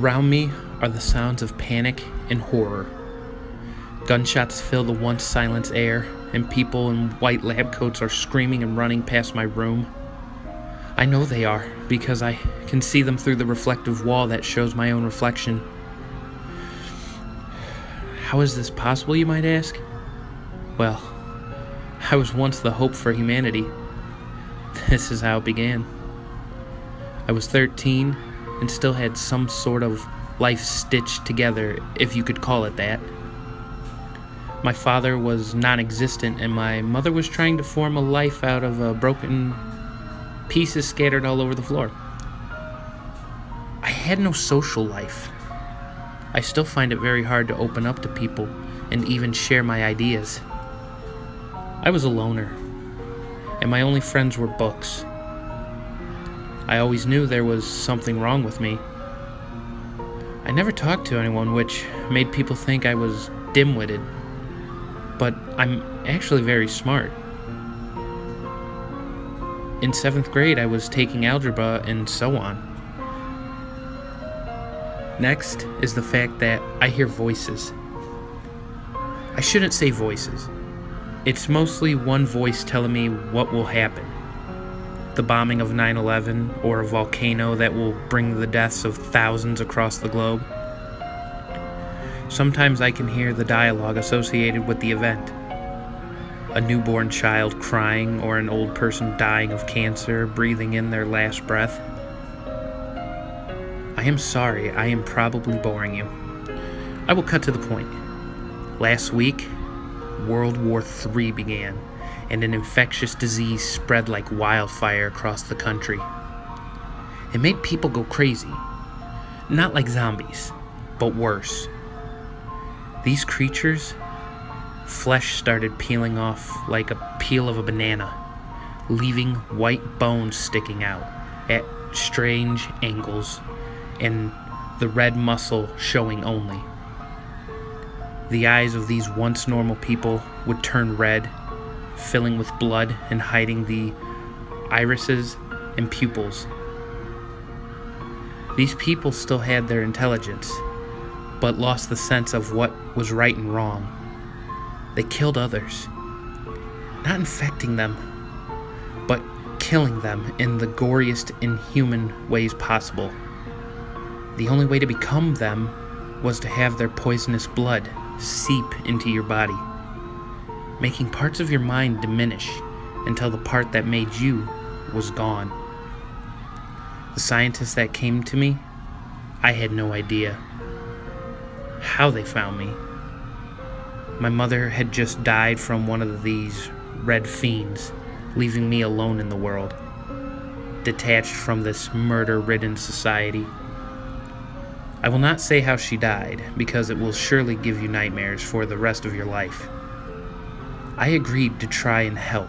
Around me are the sounds of panic and horror. Gunshots fill the once silent air, and people in white lab coats are screaming and running past my room. I know they are, because I can see them through the reflective wall that shows my own reflection. How is this possible, you might ask? Well, I was once the hope for humanity. This is how it began. I was 13 and still had some sort of life stitched together, if you could call it that. My father was non-existent, and my mother was trying to form a life out of broken pieces scattered all over the floor. I had no social life. I still find it very hard to open up to people and even share my ideas. I was a loner, and my only friends were books. I always knew there was something wrong with me. I never talked to anyone, which made people think I was dim-witted, but I'm actually very smart. In 7th grade, I was taking algebra and so on. Next is the fact that I hear voices. I shouldn't say voices. It's mostly one voice telling me what will happen. The bombing of 9/11 or a volcano that will bring the deaths of thousands across the globe. Sometimes I can hear the dialogue associated with the event. A newborn child crying or an old person dying of cancer, breathing in their last breath. I am sorry, I am probably boring you. I will cut to the point. Last week, World War III began, and an infectious disease spread like wildfire across the country. It made people go crazy. Not like zombies, but worse. These creatures, flesh started peeling off like a peel of a banana, leaving white bones sticking out at strange angles, and the red muscle showing only. The eyes of these once normal people would turn red, filling with blood and hiding the irises and pupils. These people still had their intelligence, but lost the sense of what was right and wrong. They killed others, not infecting them, but killing them in the goriest, inhuman ways possible. The only way to become them was to have their poisonous blood seep into your body, making parts of your mind diminish until the part that made you was gone. The scientists that came to me, I had no idea how they found me. My mother had just died from one of these red fiends, leaving me alone in the world, detached from this murder-ridden society. I will not say how she died, because it will surely give you nightmares for the rest of your life. I agreed to try and help,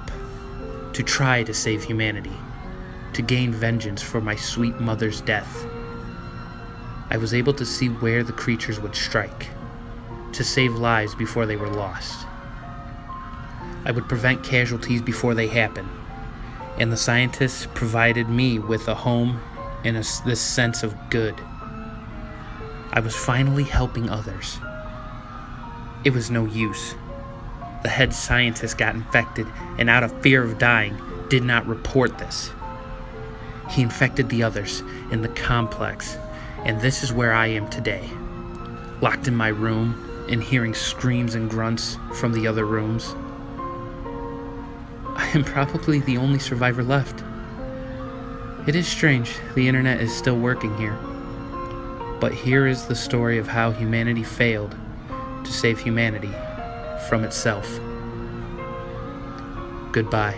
to try to save humanity, to gain vengeance for my sweet mother's death. I was able to see where the creatures would strike, to save lives before they were lost. I would prevent casualties before they happen, and the scientists provided me with a home and this sense of good. I was finally helping others. It was no use. The head scientist got infected and out of fear of dying did not report this. He infected the others in the complex, and this is where I am today, locked in my room and hearing screams and grunts from the other rooms. I am probably the only survivor left. It is strange the internet is still working here. But here is the story of how humanity failed to save humanity from itself. Goodbye.